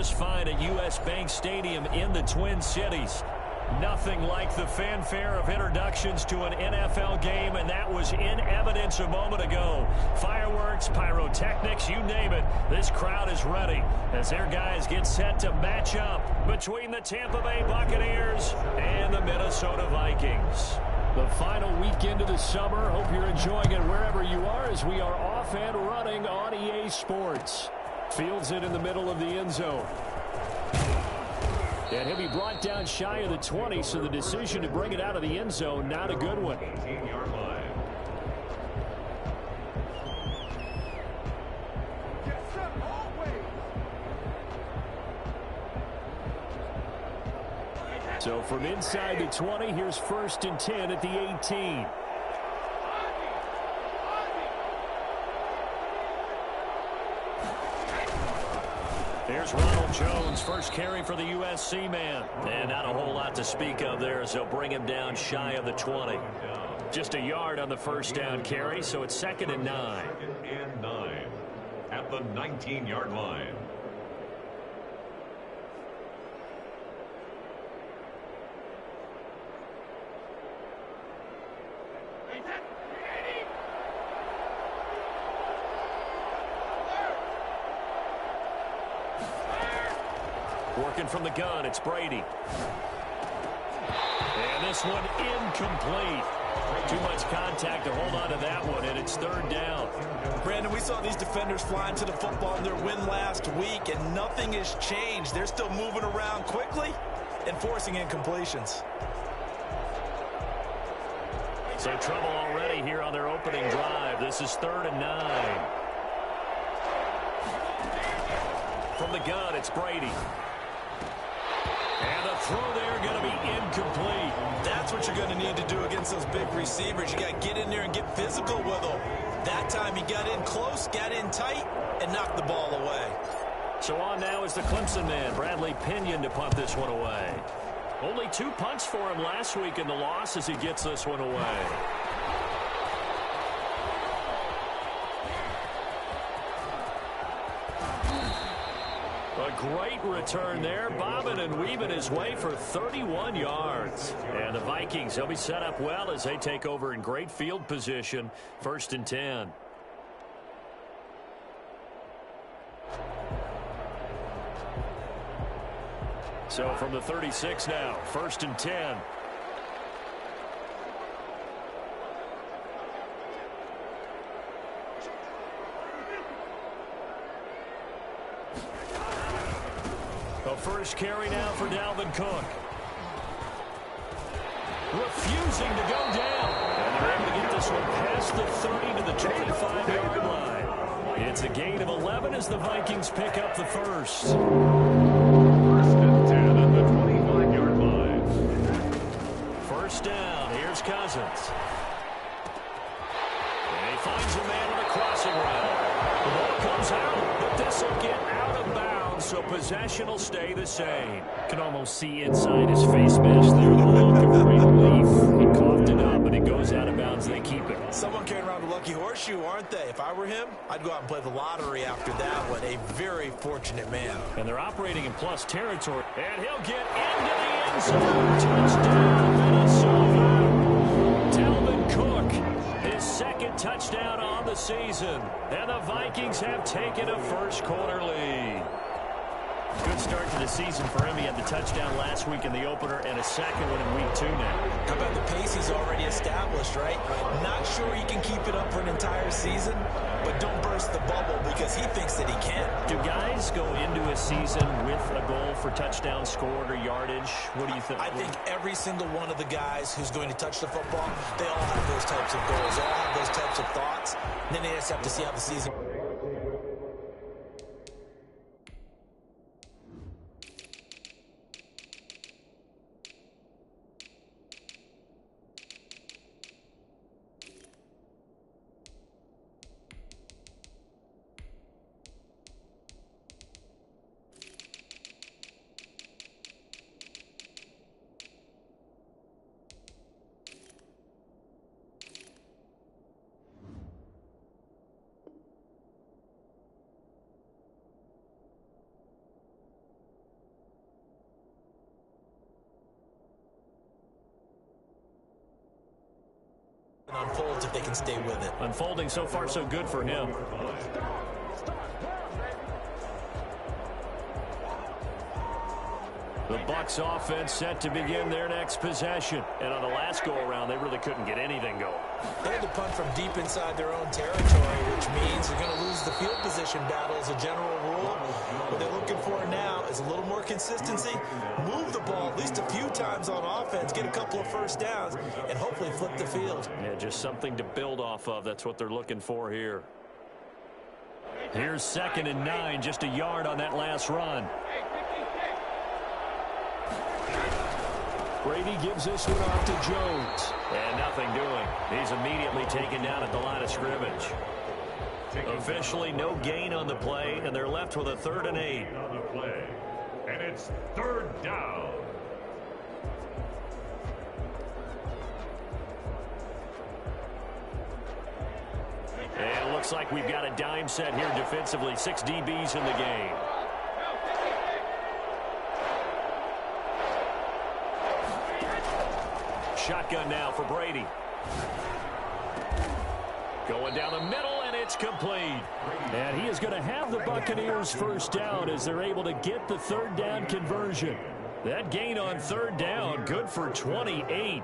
just fine at U.S. Bank Stadium in the Twin Cities. Nothing like the fanfare of introductions to an NFL game, and that was in evidence a moment ago. Fireworks, pyrotechnics, you name it. This crowd is ready as their guys get set to match up between the Tampa Bay Buccaneers and the Minnesota Vikings. The final weekend of the summer. Hope you're enjoying it wherever you are as we are off and running on EA Sports. Fields it in the middle of the end zone. And he'll be brought down shy of the 20, so the decision to bring it out of the end zone, not a good one. So from inside the 20, here's 1st and 10 at the 18. Here's Ronald Jones, first carry for the USC man. And not a whole lot to speak of there as they'll bring him down shy of the 20. Just a yard on the first down carry, so it's 2nd and 9. 2nd and 9 at the 19-yard line. Working from the gun, it's Brady. And this one incomplete. Too much contact to hold on to that one, and it's 3rd down. Brandon, we saw these defenders flying to the football in their win last week, and nothing has changed. They're still moving around quickly and forcing incompletions. So trouble already here on their opening drive. This is 3rd and 9. From the gun, it's Brady. And the throw there going to be incomplete. That's what you're going to need to do against those big receivers. You got to get in there and get physical with them. That time he got in close, got in tight, and knocked the ball away. So on now is the Clemson man, Bradley Pinion, to punt this one away. Only 2 punts for him last week in the loss as he gets this one away. A great return there, bobbing and weaving his way for 31 yards. And the Vikings, they'll be set up well as they take over in great field position. 1st and 10. So from the 36 now, 1st and 10. A first carry now for Dalvin Cook. Refusing to go down. And they're able to get this one past the 30 to the 25-yard line. It's a gain of 11 as the Vikings pick up the first. 1st and 10 at the 25-yard line. First down. Here's Cousins. And he finds a man on a crossing route. The ball comes out, but this will get out of bounds, so possession will stay the same. Can almost see inside his face mesh there the look of great relief. He coughed it up, and it goes out of bounds. They keep it. Someone carrying around a lucky horseshoe, aren't they? If I were him, I'd go out and play the lottery after that one. A very fortunate man. And they're operating in plus territory. And he'll get into the end zone. Touchdown, Minnesota. Dalvin Cook, his 2nd touchdown on the season. And the Vikings have taken a first-quarter lead. Good start to the season for him. He had the touchdown last week in the opener and a 2nd one in week 2 now. How about the pace he's already established, right? Not sure he can keep it up for an entire season, but don't burst the bubble because he thinks that he can. Do guys go into a season with a goal for touchdown scored or yardage? What do you think? I think every single one of the guys who's going to touch the football, they all have those types of goals. They all have those types of thoughts. And then they just have to see how the season results if they can stay with it. Unfolding so far so good for him. The Bucs offense set to begin their next possession. And on the last go-around, they really couldn't get anything going. They had to punt from deep inside their own territory, which means they're going to lose the field position battle as a general rule. What they're looking for now is a little more consistency, move the ball at least a few times on offense, get a couple of first downs, and hopefully flip the field. Yeah, just something to build off of. That's what they're looking for here. Here's 2nd and 9, just a yard on that last run. Brady gives this one off to Jones. And nothing doing. He's immediately taken down at the line of scrimmage. Officially no gain on the play, and they're left with a 3rd and 8. On the play, and it's 3rd down. And it looks like we've got a dime set here defensively. 6 DBs in the game. Shotgun now for Brady. Going down the middle, and it's complete. And he is going to have the Buccaneers first down as they're able to get the 3rd down conversion. That gain on 3rd down, good for 28.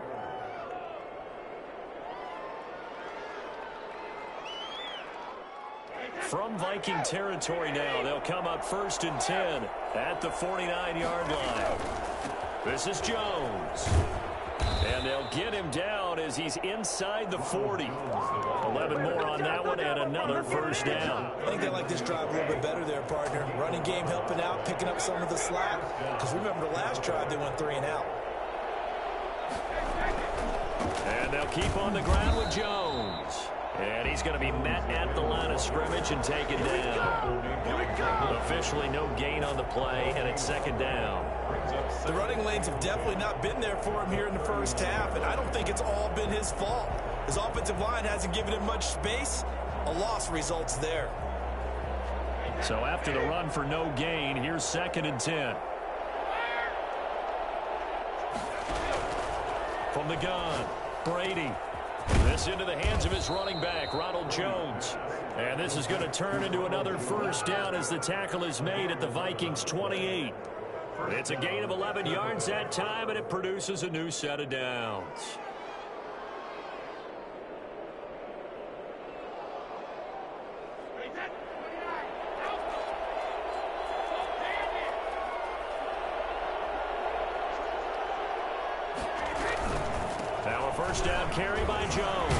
From Viking territory now, they'll come up 1st and 10 at the 49-yard line. This is Jones. And they'll get him down as he's inside the 40. 11 more on that one and another first down. I think they like this drive a little bit better there, partner. Running game helping out, picking up some of the slack. Because remember the last drive, they went 3 and out. And they'll keep on the ground with Jones. And he's going to be met at the line of scrimmage and taken down. Officially no gain on the play, and it's 2nd down. The running lanes have definitely not been there for him here in the first half, and I don't think it's all been his fault. His offensive line hasn't given him much space. A loss results there. So after the run for no gain, here's 2nd and 10. From the gun, Brady. This into the hands of his running back, Ronald Jones. And this is going to turn into another first down as the tackle is made at the Vikings' 28. It's a gain of 11 yards that time, and it produces a new set of downs. Now a first down carry by Jones.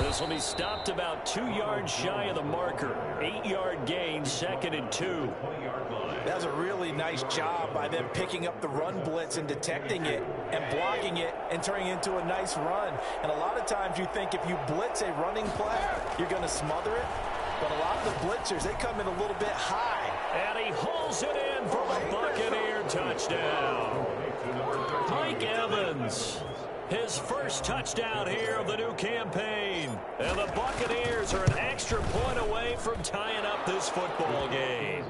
This will be stopped about 2 yards shy of the marker. 8-yard gain, 2nd and 2. That was a really nice job by them picking up the run blitz and detecting it and blocking it and turning it into a nice run. And a lot of times you think if you blitz a running play, you're going to smother it. But a lot of the blitzers, they come in a little bit high. And he hauls it in for a Buccaneer touchdown. Mike Evans. His first touchdown here of the new campaign. And the Buccaneers are an extra point away from tying up this football game.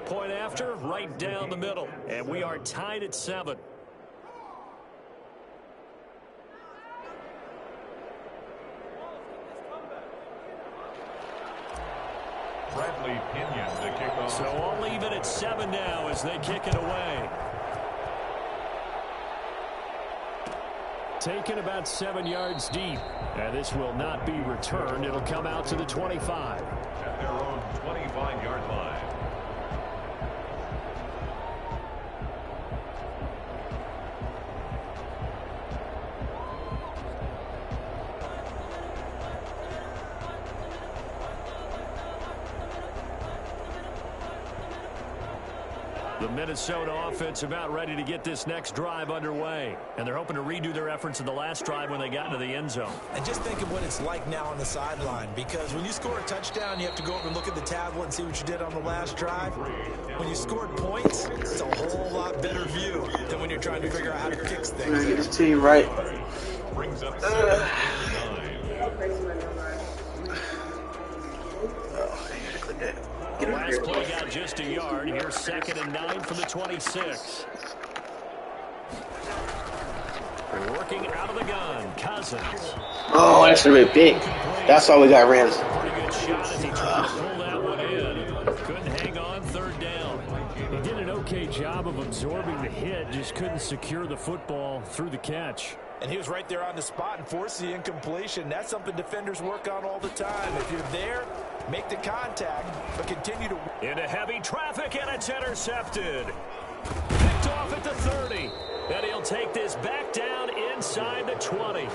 Point after, right down the middle. And we are tied at 7. Bradley Pinion to kick off. So all even at 7 now as they kick it away. Taken about 7 yards deep. And this will not be returned. It'll come out to the 25. At their own 25-yard line. The Minnesota offense about ready to get this next drive underway. And they're hoping to redo their efforts in the last drive when they got into the end zone. And just think of what it's like now on the sideline, because when you score a touchdown, you have to go over and look at the tablet and see what you did on the last drive. When you scored points, it's a whole lot better view than when you're trying to figure out how to fix things. I'm going to get this team right. Brings up 7-9. The last play got just a yard. Here's 2nd and 9 from the 26. Working out of the gun, Cousins. Oh, that's a bit big. That's all we got, Rams. Pretty good shot as he tried to pull that one in. Couldn't hang on, third down. He did an okay job of absorbing the hit, just couldn't secure the football through the catch. And he was right there on the spot and forced the incompletion. That's something defenders work on all the time. If you're there, make the contact, but continue to... Into heavy traffic, and it's intercepted. Picked off at the 30. And he'll take this back down inside the 20.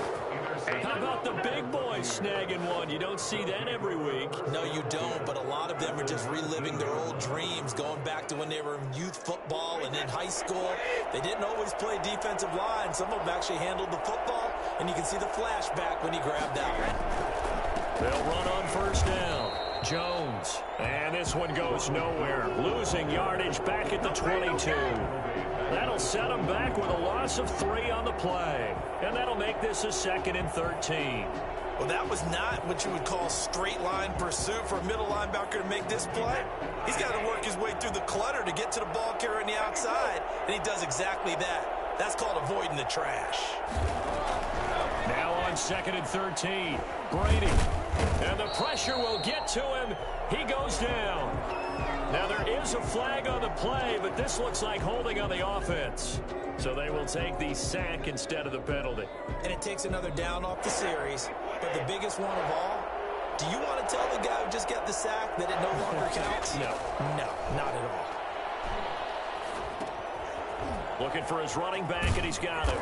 How about the big boys snagging one? You don't see that every week. No, you don't, but a lot of them are just reliving their old dreams, going back to when they were in youth football and in high school. They didn't always play defensive line. Some of them actually handled the football, and you can see the flashback when he grabbed that one. They'll run on first down. Jones. And this one goes nowhere. Losing yardage back at the 22. That'll set them back with a loss of 3 on the play. And that'll make this a 2nd and 13. Well, that was not what you would call straight line pursuit for a middle linebacker to make this play. He's got to work his way through the clutter to get to the ball carrier on the outside, and he does exactly that. That's called avoiding the trash. Now on 2nd and 13, Brady. And the pressure will get to him. He goes down. Now there is a flag on the play, but this looks like holding on the offense. So they will take the sack instead of the penalty. And it takes another down off the series. But the biggest one of all, do you want to tell the guy who just got the sack that it no longer counts? No. No, not at all. Looking for his running back, and he's got him.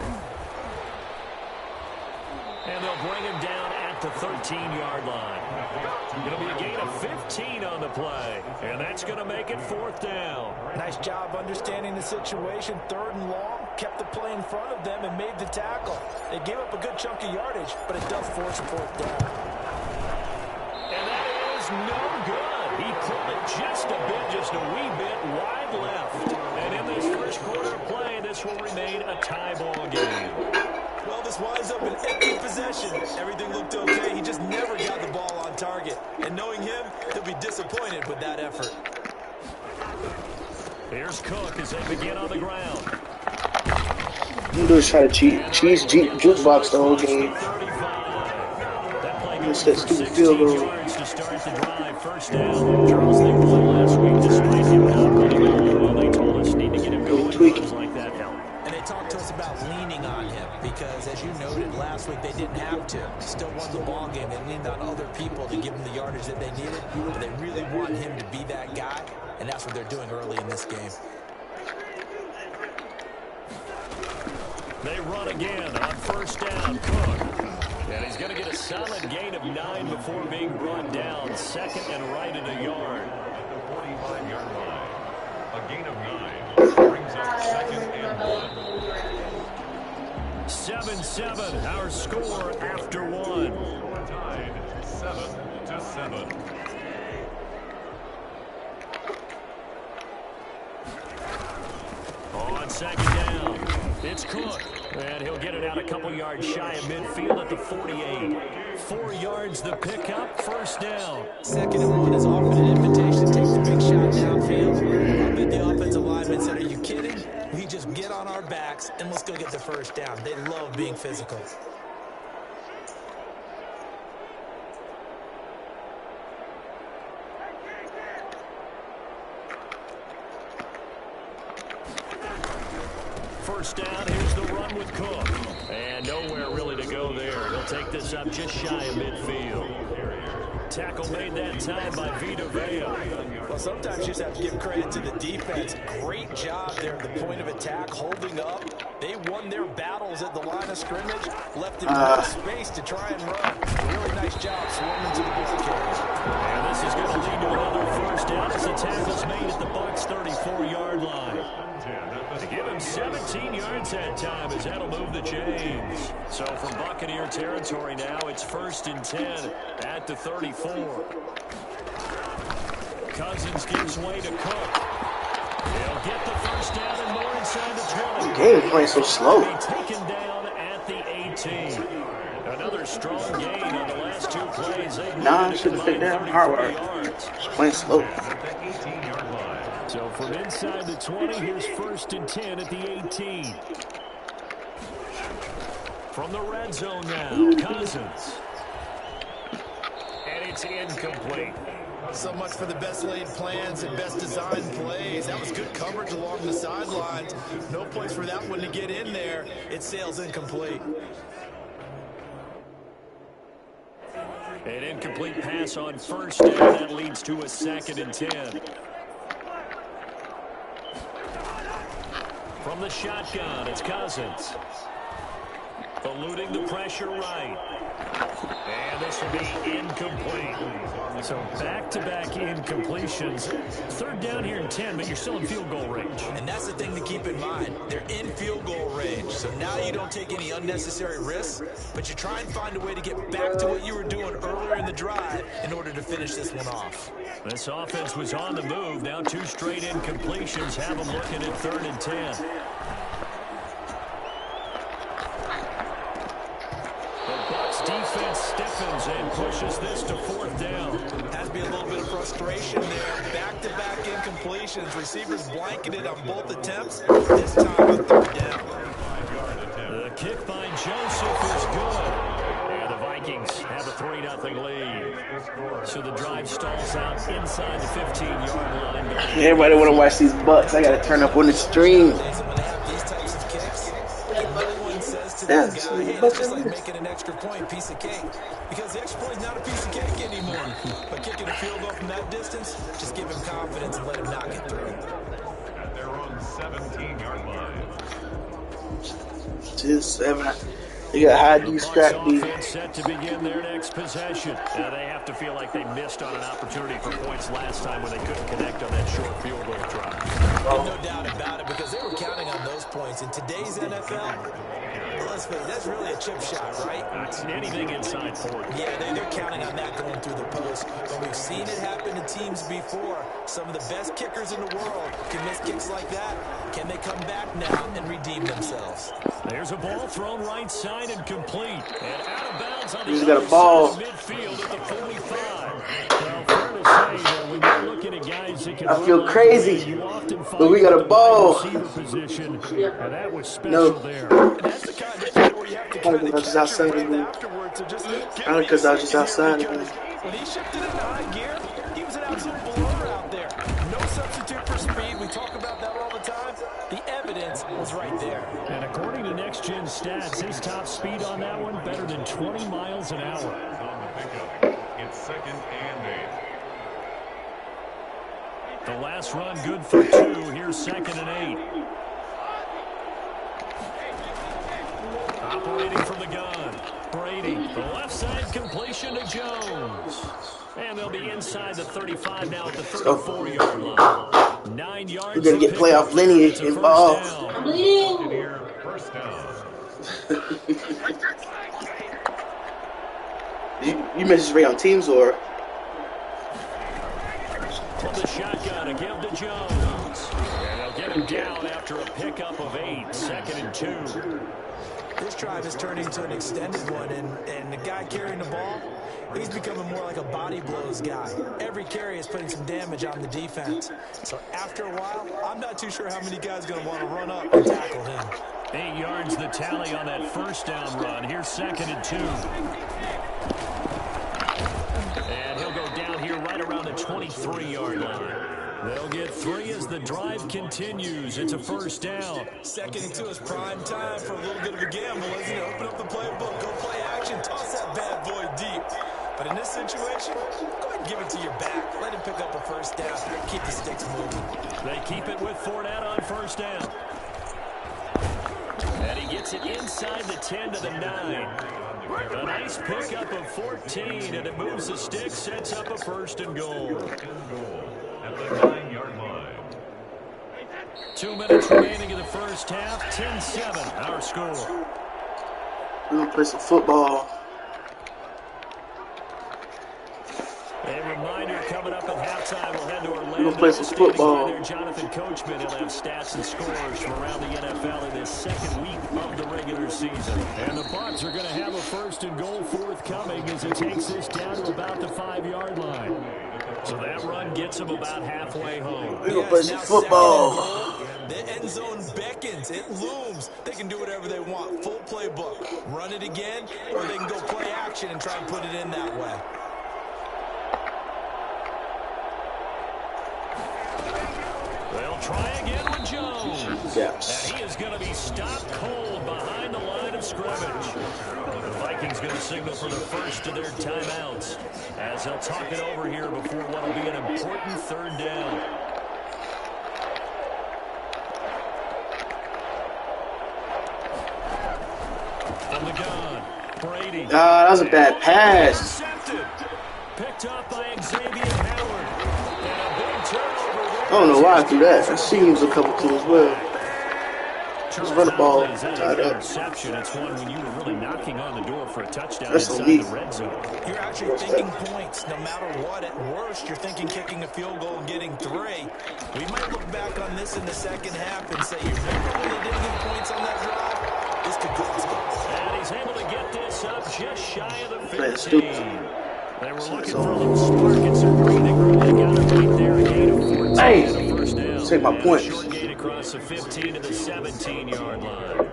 And they'll bring him down at the 13-yard line. Going to be a gain of 15 on the play. And that's going to make it 4th down. Nice job understanding the situation. 3rd and long. Kept the play in front of them and made the tackle. They gave up a good chunk of yardage, but it does force a 4th down. And that is no good. He pulled it just a bit, just a wee bit wide left. And in this first quarter of play, this will remain a tie ball game. Well, this winds up an empty possession. Everything looked okay. He just never got the ball on target. And knowing him, he'll be disappointed with that effort. Here's Cook as they begin on the ground. You do is try to cheese jukebox the whole game. It's that stupid field goal. To start the drive, first down. Charles, they won last week despite him not running it. Well, they told us need to get him going. Tweaking. Like that help. And they talked to us about leaning on him because, as you noted last week, they didn't have to. Still won the ball game. They leaned on other people to give them the yardage that they needed. But they really want him to be that guy, and that's what they're doing early in this game. They run again on first down. Cook. And he's going to get a solid gain of 9 before being brought down. 2nd and right at a yard. At the 45-yard line. A gain of 9 brings up 2nd and 1. 7-7, our score after 1. Tied 7-7. On 2nd down, it's Cook. And he'll get it out a couple yards shy of midfield at the 48. 4 yards the pickup, first down. 2nd and 1 is offered an invitation to take the big shot downfield. I bet the offensive lineman said, are you kidding? We just get on our backs and let's go get the first down. They love being physical. First down, here's the run with Cook. And nowhere really to go there. He'll take this up just shy of midfield. Tackle made that time by Vita Vea. Well, sometimes you just have to give credit to the defense. Great job there at the point of attack, holding up. They won their battles at the line of scrimmage, left him no space to try and run. Really nice job swarming to the ball carrier. And this is going to lead to another first down as the tackle's made at the Bucs' 34-yard line. To give him 17 yards that time as that'll move the chains. So from Buccaneer territory now, it's 1st and 10 at the 34. Cousins gives way to Cook. He'll get the first down and more inside the 20. The game is playing so slow. Taken down at the 18. Another strong gain on the last 2 plays. Nah, I should have picked down hard. It's playing slow. So from inside the 20, here's 1st and 10 at the 18. From the red zone now, Cousins. And it's incomplete. So much for the best laid plans and best designed plays. That was good coverage along the sidelines. No place for that one to get in there. It sails incomplete. An incomplete pass on first down. That leads to a 2nd and 10. From the shotgun, it's Cousins. Eluding the pressure right. And this will be incomplete. So back-to-back incompletions. 3rd down here and 10, but you're still in field goal range. And that's the thing to keep in mind. They're in field goal range. So now you don't take any unnecessary risks, but you try and find a way to get back to what you were doing earlier in the drive in order to finish this one off. This offense was on the move. Now 2 straight incompletions have them looking at 3rd and 10. Defense stiffens and pushes this to 4th down. Has to be a little bit of frustration there. Back-to-back incompletions. Receivers blanketed on both attempts. This time on 3rd down. The kick by Joseph is good. And the Vikings have a 3-0 lead. So the drive stalls out inside the 15-yard line. Everybody want to watch these Bucks. I got to turn up on the stream. It's just like making an extra point, piece of cake. Because the extra point is not a piece of cake anymore. But kicking a field goal from that distance, just give him confidence and let him knock it through. At their own 17-yard line. 2-7. They got high D scrap D. Offense set to begin their next possession. Now they have to feel like they missed on an opportunity for points last time when they couldn't connect on that short field goal drive. No doubt about it, because they were counting on those points. In today's NFL, let's face it, that's really a chip shot, right? It's anything inside 40. Yeah, they're counting on that going through the post. But we've seen it happen to teams before. Some of the best kickers in the world can miss kicks like that. Can they come back now and redeem themselves? There's a ball thrown right side and complete. And out of bounds on the He's got a ball. midfield at the 45. Well, fair to say that when you're looking at guys that can I feel crazy, but we got a ball. Position, and that was special there. And that's the kind of play where you have to kind of catch your breath afterwards. Probably because I was just outside. When he shifted into high gear, he was an absolute blower out there. No substitute for speed. We talk about that all the time. The evidence was right there. And according to Next Gen Stats, his top speed on that one better than 20 miles an hour. On the pickup, it's 2nd and 8. The last run good for 2. Here's 2nd and 8. Operating from the gun. Brady, the left side completion to Jones. And they'll be inside the 35 now at the 34-yard line. 9 yards. We're going to get playoff lineage involved. First down. You message Ray on Teams or? From the shotgun to give to Jones. And they'll get him down after a pickup of 8. 2nd and 2. This drive is turning into an extended one, and the guy carrying the ball, he's becoming more like a body blows guy. Every carry is putting some damage on the defense. So after a while, I'm not too sure how many guys are going to want to run up and tackle him. 8 yards the tally on that first down run. Here's 2nd and 2. And he'll go down here right around the 23-yard line. They'll get 3 as the drive continues. It's a first down. 2nd and 2 is prime time for a little bit of a gamble, isn't it? Open up the playbook, go play action, toss that bad boy deep. But in this situation, go ahead and give it to your back. Let him pick up a first down. Keep the sticks moving. They keep it with Fournette on first down. And he gets it inside the 10 to the 9. A nice pickup of 14, and it moves the stick, sets up a 1st and goal. At the 9-yard line. 2 minutes remaining in the first half. 10-7, our score. We're going to play some football. A reminder coming up at halftime. We'll head to Orlando. We're going to play some football. There, Jonathan Coachman. He'll have stats and scores from around the NFL in this 2nd week of the regular season. And the Bucs are going to have a 1st and goal forthcoming as it takes this down to about the 5-yard line. So that run gets them about halfway home. We're going to play some football. The end zone beckons. seconds. It looms. They can do whatever they want. Full playbook. Run it again, or they can go play action and try and put it in that way. They'll try again with Jones. Yes. And he is going to be stopped cold behind the line of scrimmage. The Vikings going to signal for the first of their timeouts as they'll talk it over here before what will be an important third down. From the gun, Brady. That was a bad pass. Intercepted. Picked up by Xavier Howard. And a big turnover there. I don't know why I threw that. I see he was a couple too as well. Just run the ball tied up. Interception. It's one when you were really knocking on the door for a touchdown That's inside elite. the red zone. You're actually thinking points. No matter what, at worst, you're thinking kicking a field goal and getting 3. We might look back on this in the second half and say, you remember when they didn't get points on that drive? This could cost them. And he's able to get this up just shy of the That's 15. stupid. They were looking for a little spark in some breathing room. They got it right there, a gain of 14 Hey, and a first down. take my And a points. short gain across the 15 to the 17-yard line.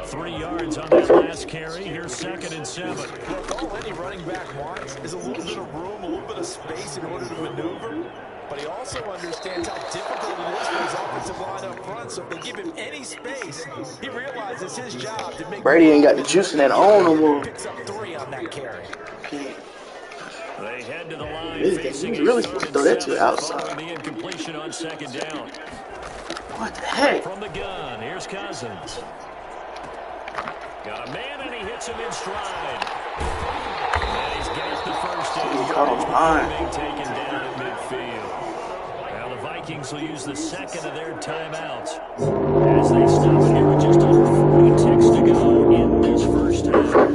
3 yards on that last carry. Here's 2nd and 7. Look, all any running back wants is a little bit of room, a little bit of space in order to maneuver. But he also understands how difficult it is for his offensive line up front. So if they give him any space, he realizes his job to make. Brady ain't got the juice in that arm no more. Picks up 3 on that carry. They head to the line He's facing really a supposed to 3rd throw that and to the 7 outside. following the incompletion on 2nd down. What the heck? From the gun, here's Cousins. Got a man and he hits him in stride. And he's got the first down. Being taken down at midfield. Now the Vikings will use the 2nd of their timeouts as they stop it here with just under 40 ticks to go in this first half.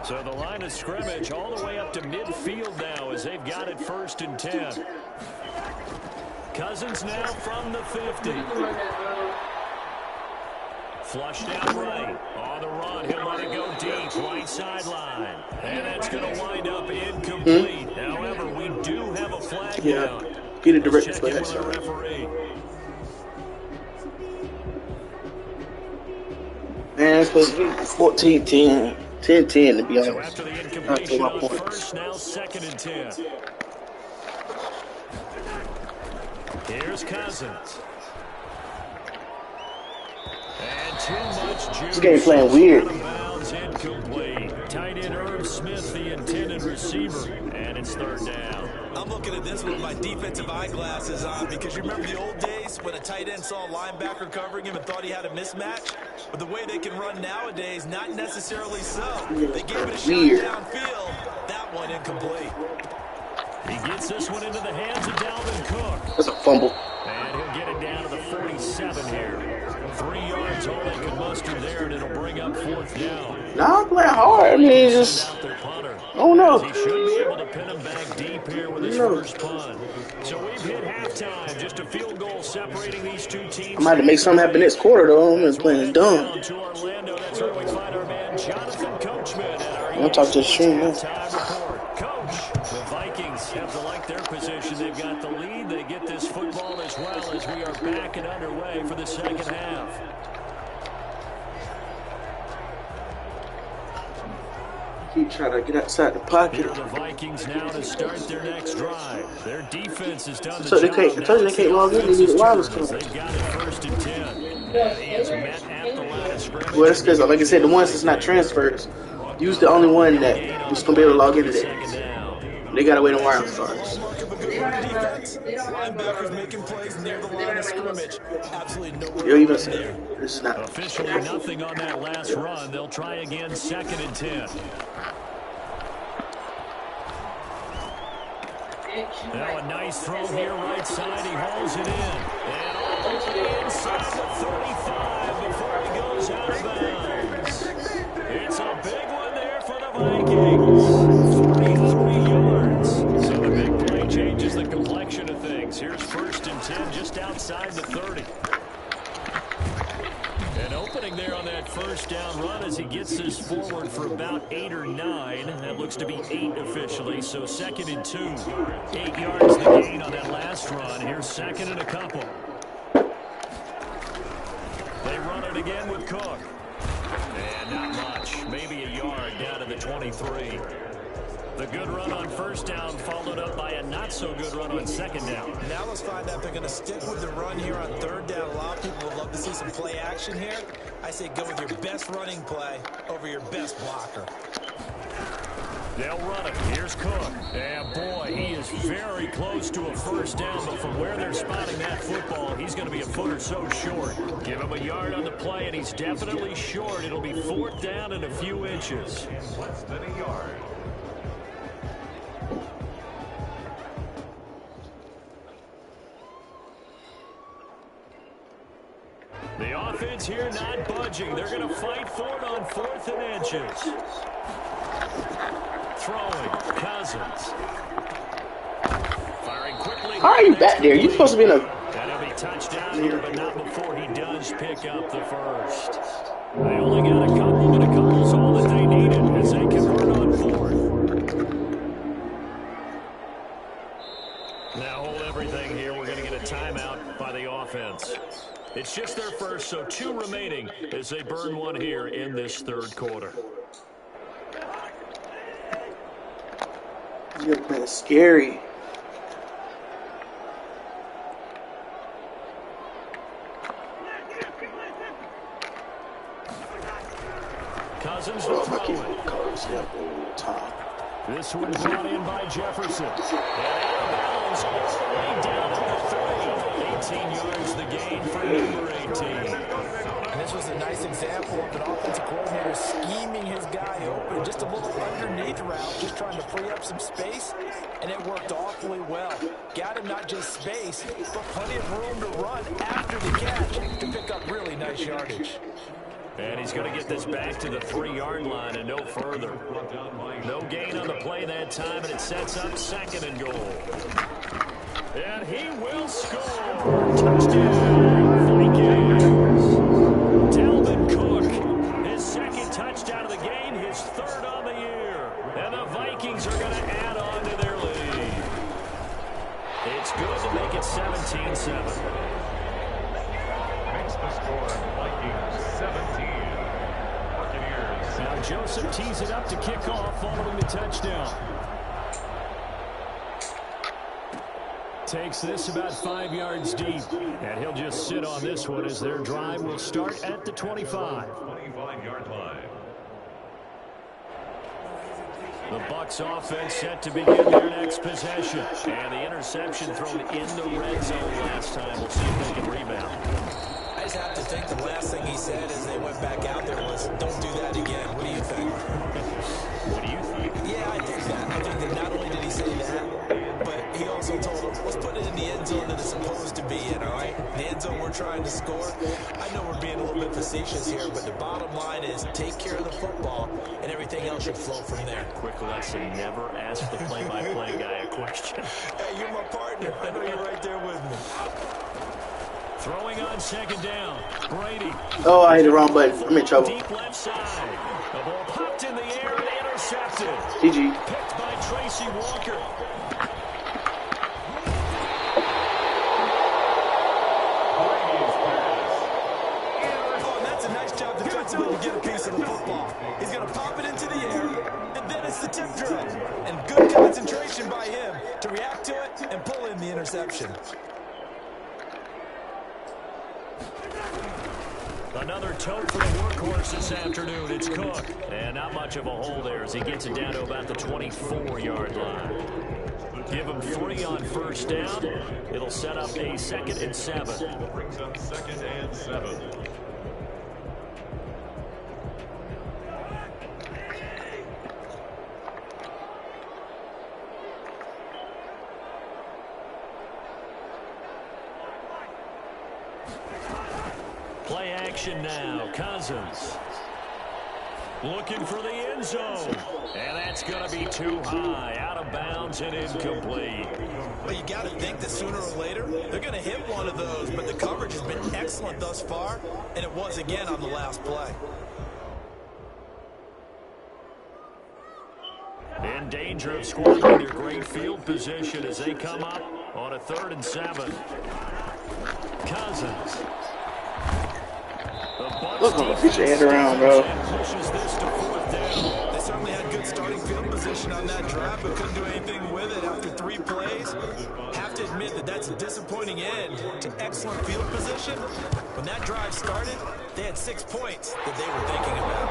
So the line of scrimmage all the way up to midfield now as they've got it 1st and 10. Cousins now from the 50. Flushed out right. On the run, he'll let it go deep. Right sideline. And that's going to wind up incomplete. However, we do have a flag down. Get it direct Check for in that with our side. referee. Man, it's supposed to be 14-10. 10-10 to be So honest. after the I'll take incompletion my on points. first, now 2nd and 10. Here's Cousins. And too much juice. This game playing weird. Out of bounds, incomplete. Tight end Irv Smith, the intended receiver, and it's 3rd down. I'm looking at this with my defensive eyeglasses on because you remember the old days when a tight end saw a linebacker covering him and thought he had a mismatch? But the way they can run nowadays, not necessarily so. They gave it a shot Weird. downfield. That one incomplete. He gets this one into the hands of Dalvin Cook. That's a fumble. And he'll get it down to the 47 here. 3 yards all they can muster there, and it'll bring up 4th down. Nah, I'm playing hard. I mean, it's just, Out their punter. oh no. He should be able to pin him back deep here with his first punt. So we've hit halftime. Just a field goal separating these two teams. I'm going to have to make something happen next quarter, though. I'm just playing dumb. To Orlando, that's where we find our man Jonathan Coachman at our I'm talking to the stream, man. halftime report. Coach, the Vikings have to like their position. They've got the lead. They get this football as well as we are back and underway for the second half. Keep trying to get outside the pocket. Here are the Vikings now to start their next drive. Their defense has done the So they job. can't- I told you they can't log in. They need a wireless card. They've got it 1st and 10. And he is met at the line of scrimmage. Well, that's because, like I said, the ones that's not transfers, use the only one that was going to be able to log into Second that. down. They got to wait on wireless cards. Mark of a good run defense. Linebackers making plays near the line of scrimmage. Absolutely no You'll even run say, there. this is not. Officially nothing on that last run. They'll try again 2nd and 10. Now a nice throw here right side. He hauls it in. And all the way inside the 35 before he goes out of bounds. It's a big one there for the Vikings. 43 yards. So the big play changes the complexion of things. Here's 1st and 10 just outside the 30. An opening there on that first down run as he gets this forward for about 8 or 9. That looks to be 8 officially, so 2nd and 2. 8 yards the gain on that last first run. Here's second and a couple. They run it again with Cook. And not much. Maybe a yard down to the 23. The good run on first down followed up by a not-so-good run on second down. Now let's find out if they're going to stick with the run here on third down. A lot of people would love to see some play action here. I say go with your best running play over your best blocker. They'll run it. Here's Cook. And boy, he is very close to a first down, but from where they're spotting that football, he's going to be a foot or so short. Give him a yard on the play, and he's definitely short. It'll be fourth down and a few inches. Less than a yard. The offense here not budging. They're going to fight for it on 4th and inches. Throwing, Cousins. Firing quickly. How are you back there? You're supposed to be in a... And he'll be touchdown here, but not before he does pick up the first. They only got a couple, but a couple's all that they needed as they convert on 4th. Now hold everything here. We're going to get a timeout by the offense. It's just their first, so 2 remaining as they burn one here in this third quarter. You're playing scary. Cousins Oh, will I keep throw it. colors up over the top. This one brought in by Jefferson. And out of bounds all the way down to the 30. 18 yards the gain for number 18. And this was a nice example of an offensive coordinator scheming his guy open. Just a little underneath route, just trying to free up some space, and it worked awfully well. Got him not just space, but plenty of room to run after the catch to pick up really nice yardage. And he's going to get this back to the 3-yard line and no further. No gain on the play that time, and it sets up 2nd and goal. And he will score. Touchdown, Vikings. Dalvin Cook, his 2nd touchdown of the game, his 3rd on the year. And the Vikings are going to add on to their lead. It's good to make it 17-7. Makes the score Vikings 17. Buccaneers. Now Joseph tees it up to kick off following the touchdown. Takes this about 5 yards deep. And he'll just sit on this one as their drive will start at the 25. 25-yard line. The Bucs offense set to begin their next possession. And the interception thrown in the red zone last time. We'll see if they can rebound. I just have to think the last thing he said as they went back out there was, don't do that again. What do you think? What do you think? Yeah, I think that. I think that not only did he say that, but he also told them, let's put it in the end zone that it's supposed to be in, all right? The end zone we're trying to score. I know we're being a little bit facetious here, but the bottom line is take care of the football, and everything else should flow from there. Quick lesson, never ask the play-by-play guy a question. Hey, you're my partner. I know you're right there with me. Throwing on 2nd down. Brady. Oh, I hit the wrong button. I'm in trouble. Deep left side. The ball popped in the air and intercepted. GG. Picked by Tracy Walker. Oh, and that's a nice job defensively to get a piece of the football. He's going to pop it into the air, and then it's the tip drill. And good concentration by him to react to it and pull in the interception. Another tote for the workhorse this afternoon. It's Cook. And not much of a hole there as he gets it down to about the 24-yard line. Give him 3 on first down. It'll set up a 2nd and 7. Brings up 2nd and 7. Play action now. Cousins. Looking for the end zone. And that's going to be too high. Out of bounds and incomplete. Well, you got to think that sooner or later, they're going to hit one of those. But the coverage has been excellent thus far, and it was again on the last play. In danger of squandering their great field position as they come up On a 3rd and 7. Cousins. Look, get your head around, bro. Pushes this to 4th down. They certainly had good starting field position on that drive, but couldn't do anything with it after 3 plays. Have to admit that that's a disappointing end to excellent field position. When that drive started, they had 6 points that they were thinking about.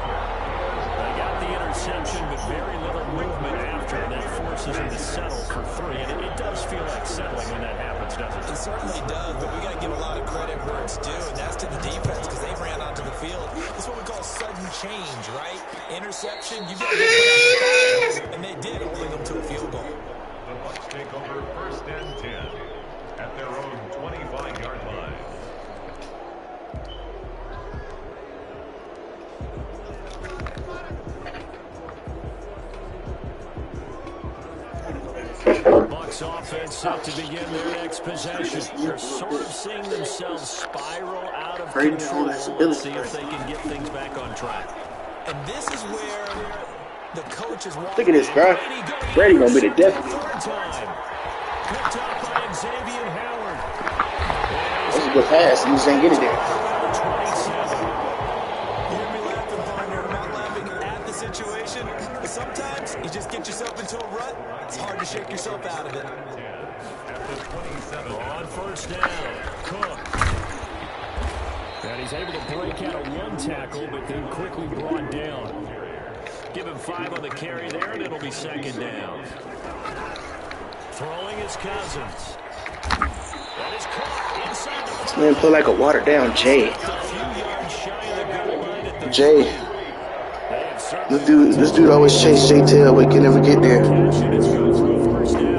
They got the interception, but very little movement after, and that forces them to settle for 3. And it does feel like settling when that happens, doesn't it? It certainly does, but we got to give a lot of credit where it's due, and that's to the defense because they ran onto the field. It's what we call sudden change, right? Interception, you've got to get put out the fire, and they did, holding them to a field goal. The Bucs take over 1st and 10 at their own 25-yard line. Bucs offense set to begin their next possession. They're sort of seeing themselves spiral out of control. Let's see if they can get things back on track. And this is where the coach is walking. Look at this, bro. Brady gonna be the death. Picked up by Xavier Howard. That's a good pass. You just ain't get it there. 27. You hear me laughing, partner. I'm not laughing at the situation, but sometimes you just get yourself into a rut. It's hard to shake yourself out of it. On 1st down, Cook. And he's able to break out of 1 tackle, but then quickly brought down. Give him 5 on the carry there, and it'll be 2nd down. Throwing is Cousins. That is caught inside the 5. This man play like a watered down Jay. A few yards shy of the goal line at the Jay. They have certainly This dude always chase Jay tail, but can never get there. catch it. It's going for a 1st down.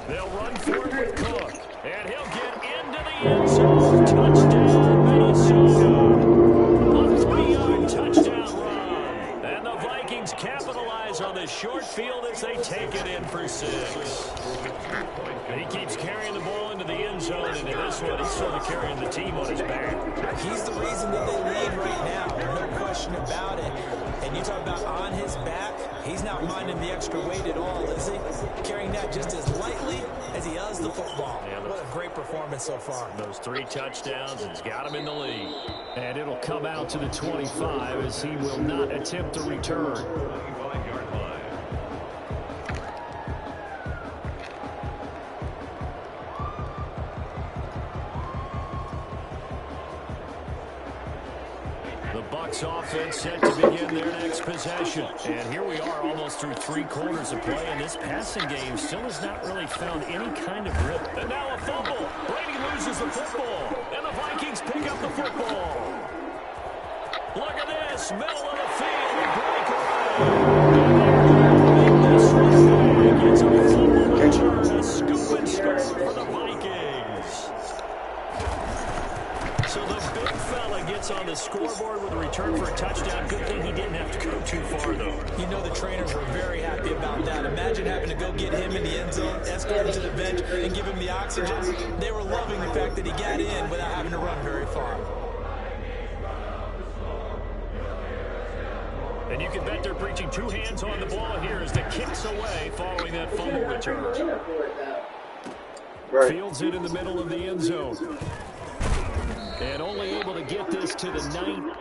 They'll run for it with Cook. And he'll get into the end zone. Touchdown, Minnesota. A 3-yard touchdown run. And the Vikings capitalize on the short field as they take it in for 6. And he keeps carrying the ball into the end zone. And in this one, he's sort of carrying the team on his back. He's the reason that they lead right now. No question about it. And you talk about on his back, he's not minding the extra weight at all, is he? Carrying that just as lightly as he does the football. Yeah, what a great performance so far. Those 3 touchdowns, it's got him in the lead. And it'll come out to the 25 as he will not attempt to return. 25-yard line. The Bucs offense set to begin their next possession. And here we are almost through 3 quarters of play, and this passing game still has not really found any kind of rhythm. And now a fumble. Brady loses the football, and the Vikings pick up the football. Look at this. Middle of the field. Breakaway. Gets a fumble return. A scoop and score for the Vikings. So the big fella gets on the scoreboard with a return for a touchdown. Good thing he didn't have to go too far, though. You know the trainers were very happy about that. Imagine having to go get him in the end zone, escort him to the bench, and give him the oxygen. They were loving the fact that he got in without having to run very far. And you can bet they're preaching 2 hands on the ball here as the kick's away following that fumble return. Right. Fields it in the middle of the end zone. And only able to get this to the 9.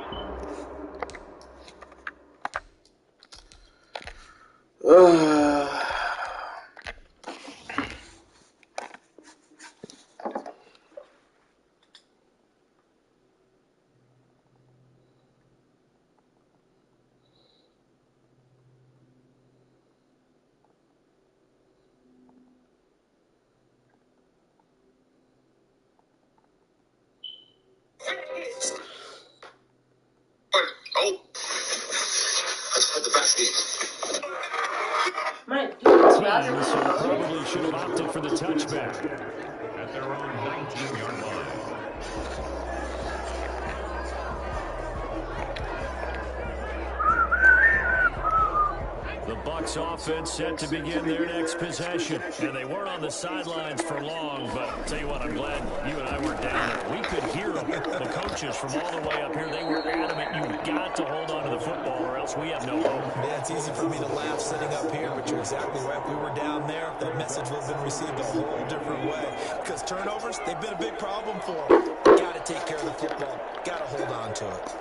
Teams who probably should have opted for the touchback. At their own 19-yard line. The Bucs offense set to begin their next possession. And they weren't on the sidelines for long, but I'll tell you what, I'm glad you and I were down there. We could hear them, the coaches from all the way up here. They were adamant, you've got to hold on to the football or else we have no hope. Yeah, it's easy for me to laugh sitting up here, but you're exactly right. We were down there. That message would have been received a whole different way. Because turnovers, they've been a big problem for them. Got to take care of the football. Got to hold on to it.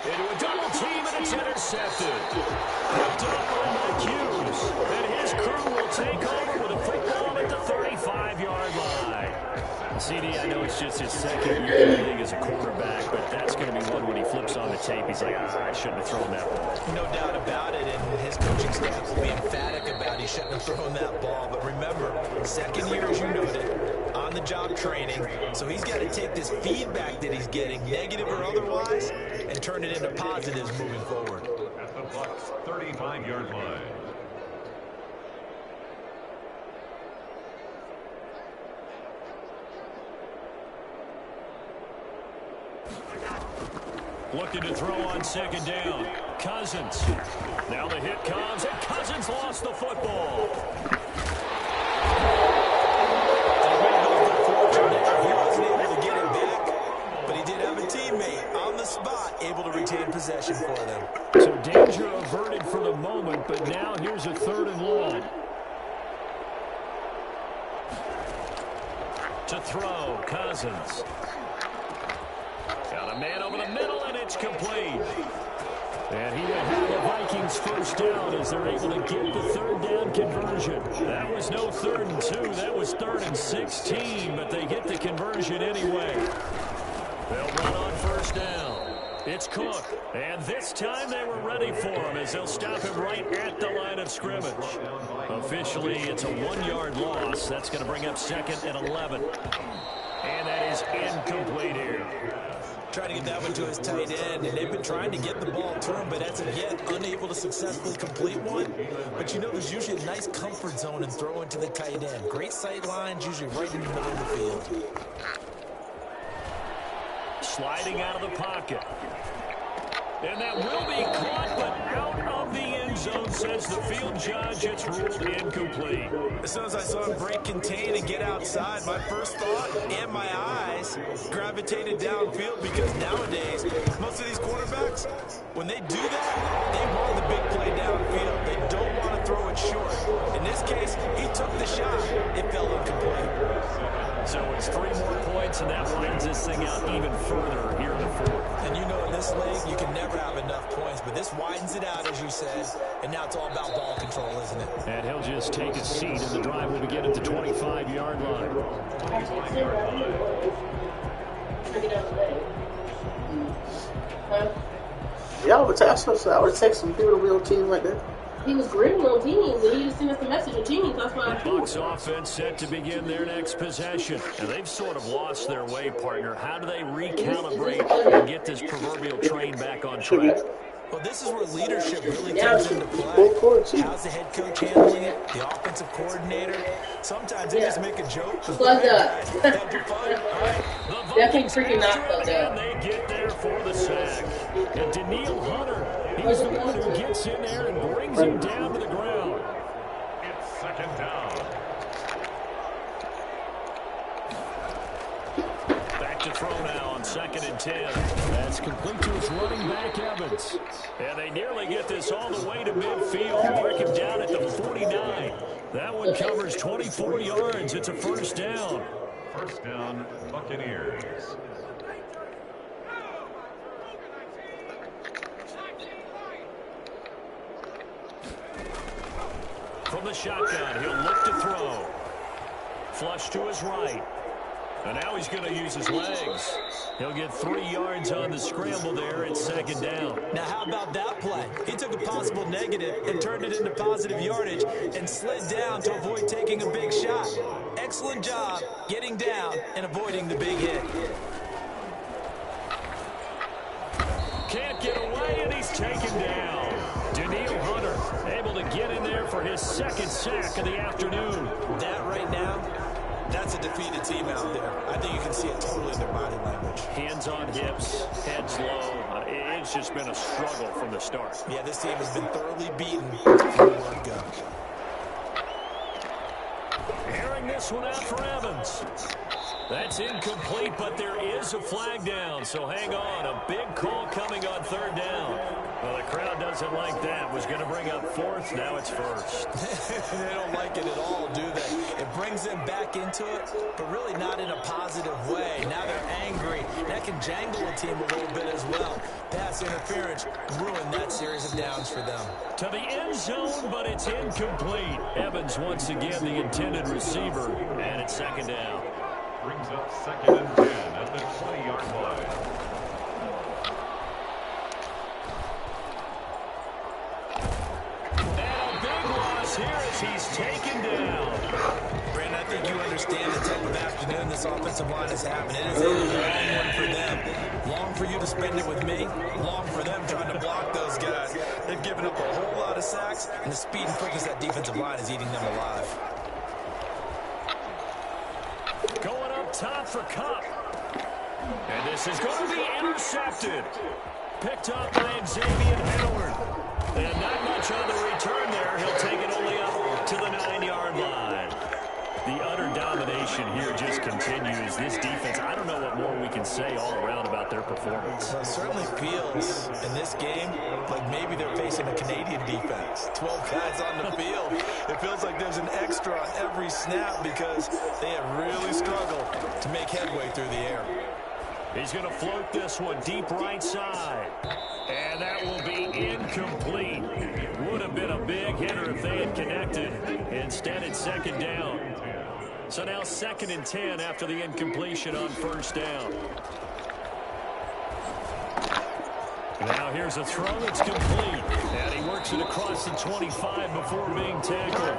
Into a double team, and it's intercepted. Picked up by Mike Hughes. And his crew will take over with a football at the 35-yard line. CD, I know it's just his second year in the league as a quarterback, but that's going to be one when he flips on the tape. He's like, I shouldn't have thrown that ball. No doubt about it, and his coaching staff will be emphatic about he shouldn't have thrown that ball. But remember, second year, as you noted, on-the-job training, so he's got to take this feedback that he's getting, negative or otherwise, and turn it into positives moving forward. At the Bucs' 35-yard line. Looking to throw on second down. Cousins. Now the hit comes, and Cousins lost the football. He wasn't able to get it back, but he did have a teammate on the spot able to retain possession for them. So danger averted for the moment, but now here's a 3rd and long. To throw, Cousins. Got a man over the middle, and it's complete. And he will have the Vikings first down as they're able to get the 3rd down conversion. That was no 3rd and 2. That was 3rd and 16, but they get the conversion anyway. They'll run on first down. It's Cook, and this time they were ready for him as they'll stop him right at the line of scrimmage. Officially, it's a 1-yard loss. That's going to bring up 2nd and 11. And that is incomplete here. Trying to get that one to his tight end, and they've been trying to get the ball to him, but as of yet, unable to successfully complete one. But you know, there's usually a nice comfort zone in throwing to the tight end. Great sight lines, usually right in the middle of the field. Sliding out of the pocket. And that will be caught, but out of the end zone, says the field judge. It's ruled incomplete. As soon as I saw him break contain and get outside, my first thought and my eyes gravitated downfield, because nowadays, most of these quarterbacks, when they do that, they want the big play downfield. They don't want to throw it short. In this case, he took the shot. It fell incomplete. So it's 3 more points, and that widens this thing out even further here in the 4th. And you know, in this league, you can never have enough points, but this widens it out, as you said, and now it's all about ball control, isn't it? And he'll just take a seat, and the drive will begin at the 25-yard line. 25-yard line. Yeah, I would take some people to be on a team like that. He was gritting on teams, and he just sent us a message of teams. That's why I The Bucs offense set to begin their next possession. And they've sort of lost their way, partner. How do they recalibrate and get this proverbial train back on track? Well, this is where leadership really comes into play. How's the head coach handling it? The offensive coordinator? Sometimes they just make a joke. Plugged up. That'd be fun. All right. Definitely freaking not plugged And up. they get there for the sack. And Daniil Hunter, he's the one who gets in there and brings him down to the ground. It's 2nd down. Back to throw now on 2nd and 10. That's complete to his running back, Evans. And they nearly get this all the way to midfield. Mark him down at the 49. That one covers 24 yards. It's a first down. First down, Buccaneers. From the shotgun, he'll look to throw. Flush to his right. And now he's going to use his legs. He'll get 3 yards on the scramble there. It's 2nd down. Now, how about that play? He took a possible negative and turned it into positive yardage and slid down to avoid taking a big shot. Excellent job getting down and avoiding the big hit. Can't get away, and he's taken down. Daniil Hunter able to get in there for his 2nd sack of the afternoon. That right now That's a defeated team out there. I think you can see it totally in their body language. Hands on hips, heads low. It's just been a struggle from the start. Yeah, this team has been thoroughly beaten from the word go. Airing this one out for Evans. That's incomplete, but there is a flag down, so hang on. A big call coming on third down. Well, the crowd doesn't like that. Was going to bring up fourth, now it's first. They don't like it at all, do they? It brings them back into it, but really not in a positive way. Now they're angry. That can jangle a team a little bit as well. Pass interference ruined that series of downs for them. To the end zone, but it's incomplete. Evans once again the intended receiver, and it's second down. Brings up 2nd and 10 at the 20-yard line. And a big loss here as he's taken down. Brandon, I think you understand the type of afternoon this offensive line is having. It is a long one for them. Long for you to spend it with me. Long for them trying to block those guys. They've given up a whole lot of sacks, and the speed and quickness of that defensive line is eating them alive. Going up top for Cup. And this is going to be intercepted. Picked up by Xavier Howard. And not much on the return there. He'll take it only up to the 9-yard line. The utter domination here just continues. This defense, I don't know what more we can say all around about their performance. Well, it certainly feels in this game like maybe they're facing a Canadian defense. 12 guys on the field. It feels like there's an extra on every snap because they have really struggled to make headway through the air. He's going to float this one deep right side. And that will be incomplete. Would have been a big hitter if they had connected. Instead, it's second down. So now 2nd and 10 after the incompletion on first down. Now here's a throw that's complete. And he works it across the 25 before being tackled.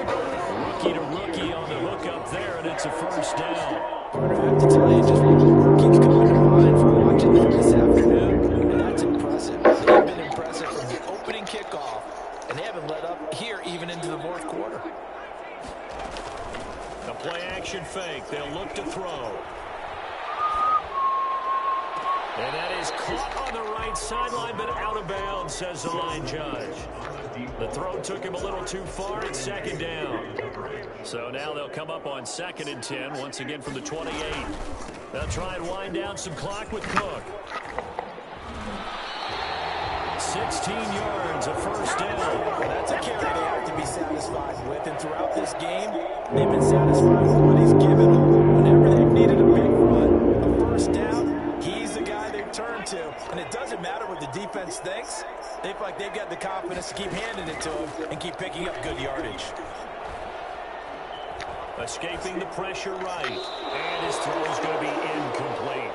Rookie to rookie on the hook up there, and it's a first down. Partner, I have to tell you, just what keeps coming to mind from watching them this afternoon, and that's impressive. They've been impressive from the opening kickoff, and they haven't let up here even into the fourth quarter. The play action fake. They'll look to throw. And that is caught on the right sideline, but out of bounds, says the line judge. The throw took him a little too far. It's second down. So now they'll come up on 2nd and 10, once again from the 28. They'll try and wind down some clock with Cook. 16 yards, a first down. That's a carry they have to be satisfied with, and throughout this game, they've been satisfied with what he's given them. Whenever they've needed a big run, a first down, he's the guy they've turned to. And it doesn't matter what the defense thinks. They feel like they've got the confidence to keep handing it to him and keep picking up good yardage. Escaping the pressure right. And his throw is going to be incomplete.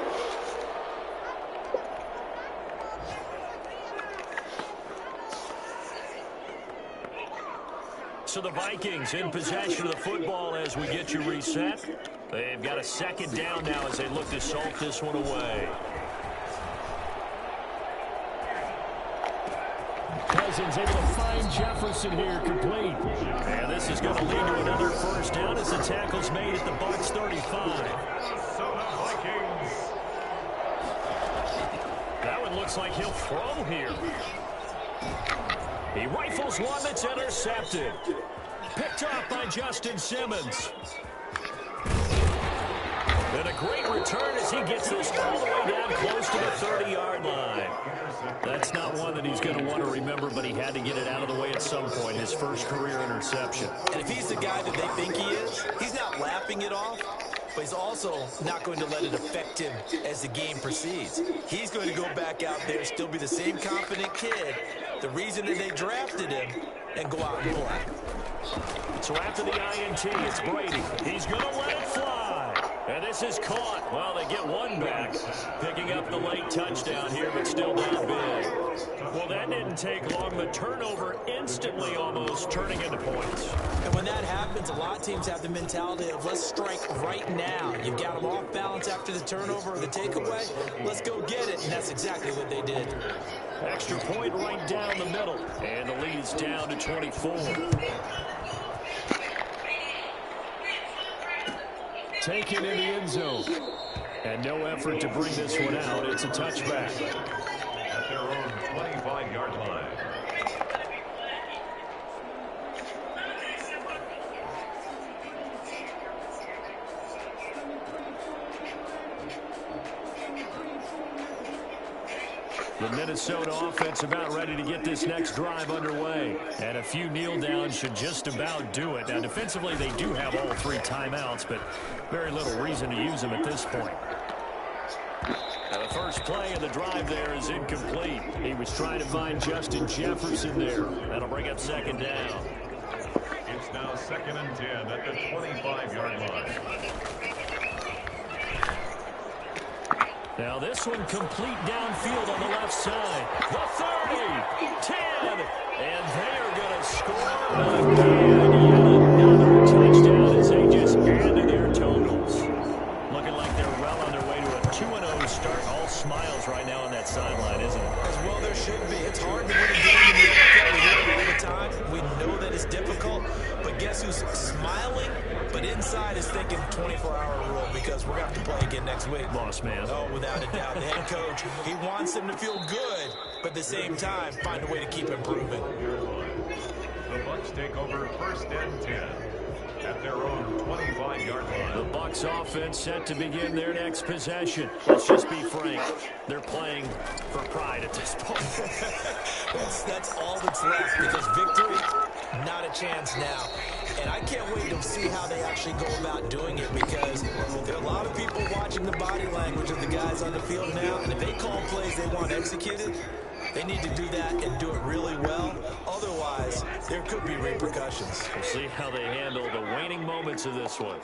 So the Vikings in possession of the football as we get you reset. They've got a second down now as they look to salt this one away. Cousins able to find Jefferson here, complete. And this is going to lead to another first down as the tackle's made at the Bucs 35. That one looks like he'll throw here. He rifles one that's intercepted. Picked up by Justin Simmons. And a great return as he gets this all the way down close to the 30-yard line. That's not one that he's going to want to remember, but he had to get it out of the way at some point, his first career interception. And if he's the guy that they think he is, he's not laughing it off, but he's also not going to let it affect him as the game proceeds. He's going to go back out there, still be the same confident kid, the reason that they drafted him, and go out and play. So after the INT, it's Brady. He's going to let it fly. And this is caught. Well, they get one back, picking up the late touchdown here, but still down big. Well, that didn't take long. The turnover instantly almost turning into points. And when that happens, a lot of teams have the mentality of let's strike right now. You've got them off balance after the turnover or the takeaway. Let's go get it. And that's exactly what they did. Extra point right down the middle. And the lead's down to 24. taken in the end zone. And no effort to bring this one out. It's a touchback. At their own 25-yard line. The Minnesota offense about ready to get this next drive underway. And a few kneel downs should just about do it. Now, defensively, they do have all 3 timeouts, but very little reason to use them at this point. Now, the first play of the drive there is incomplete. He was trying to find Justin Jefferson there. That'll bring up second down. It's now 2nd and 10 at the 25-yard line. Now this one complete downfield on the left side. The 30, 10, and they are going to score again. Yet another touchdown as they just add to their totals. Looking like they're well on their way to a 2-0 start. All smiles right now on that sideline, isn't it? As well there should be. It's hard to win a game in the NFL. We hear it all the time. We know that it's difficult. But guess who's smiling? But inside is thinking 24-hour rule because we're going to have to play again next week. Boss man. Oh, without a doubt. The head coach, he wants them to feel good, but at the same time, find a way to keep improving. The Bucs take over 1st and 10 at their own 25-yard line. The Bucs offense set to begin their next possession. Let's just be frank. They're playing for pride at this point. That's all that's left because victory, not a chance now. And I can't wait to see how they actually go about doing it because there are a lot of people watching the body language of the guys on the field now. And if they call plays they want executed, they need to do that and do it really well. Otherwise, there could be repercussions. We'll see how they handle the waning moments of this one.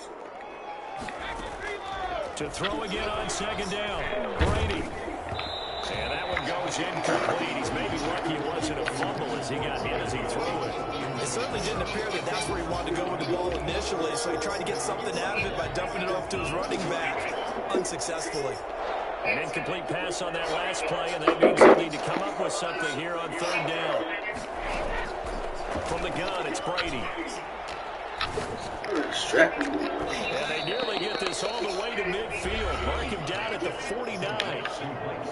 To throw again on second down, Brady. And that one goes incomplete. He's maybe lucky it wasn't a fumble as he got hit as he threw it. It certainly didn't appear that that's where he wanted to go with the ball initially, so he tried to get something out of it by dumping it off to his running back unsuccessfully. An incomplete pass on that last play, and that means they need to come up with something here on 3rd down. From the gun, it's Brady. And they nearly get this all the way to midfield. Mark him down at the 49.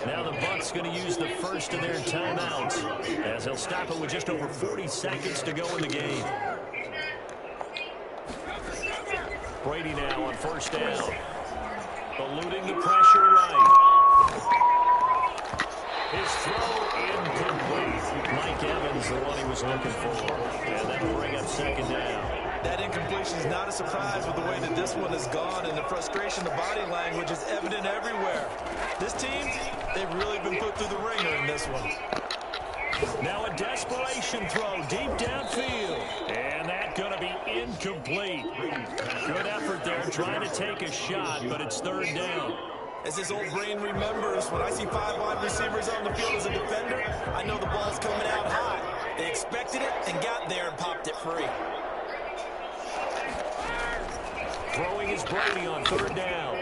Now the Bucs going to use the first of their timeouts as they'll stop it with just over 40 seconds to go in the game. Brady now on 1st down. Eluding the pressure right. His throw incomplete. Mike Evans, the one he was looking for. And that'll bring up second down. That incompletion is not a surprise with the way that this one has gone, and the frustration, the body language is evident everywhere. This team, they've really been put through the ringer in this one. Now a desperation throw deep downfield. And that's going to be incomplete. Good effort there trying to take a shot, but it's 3rd down. As his old brain remembers, when I see 5 wide receivers on the field as a defender, I know the ball's coming out high. They expected it and got there and popped it free. Throwing is Brady on 3rd down.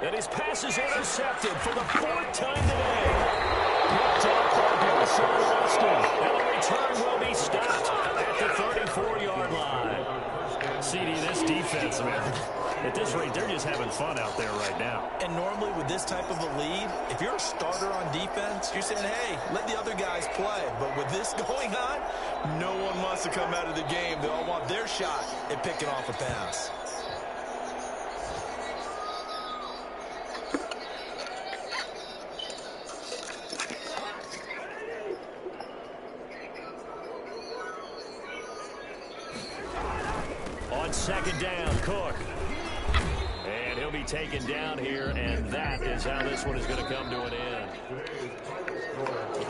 And his pass is intercepted for the 4th time today. Picked off by Deshaun Watson. And the return will be stopped at the 34-yard line. CD, this defense, man, at this rate, they're just having fun out there right now. And normally with this type of a lead, if you're a starter on defense, you're saying, hey, let the other guys play. But with this going on, no one wants to come out of the game. They all want their shot at picking off a pass. On 2nd down, Cook. And he'll be taken down here, and that is how this one is going to come to an end.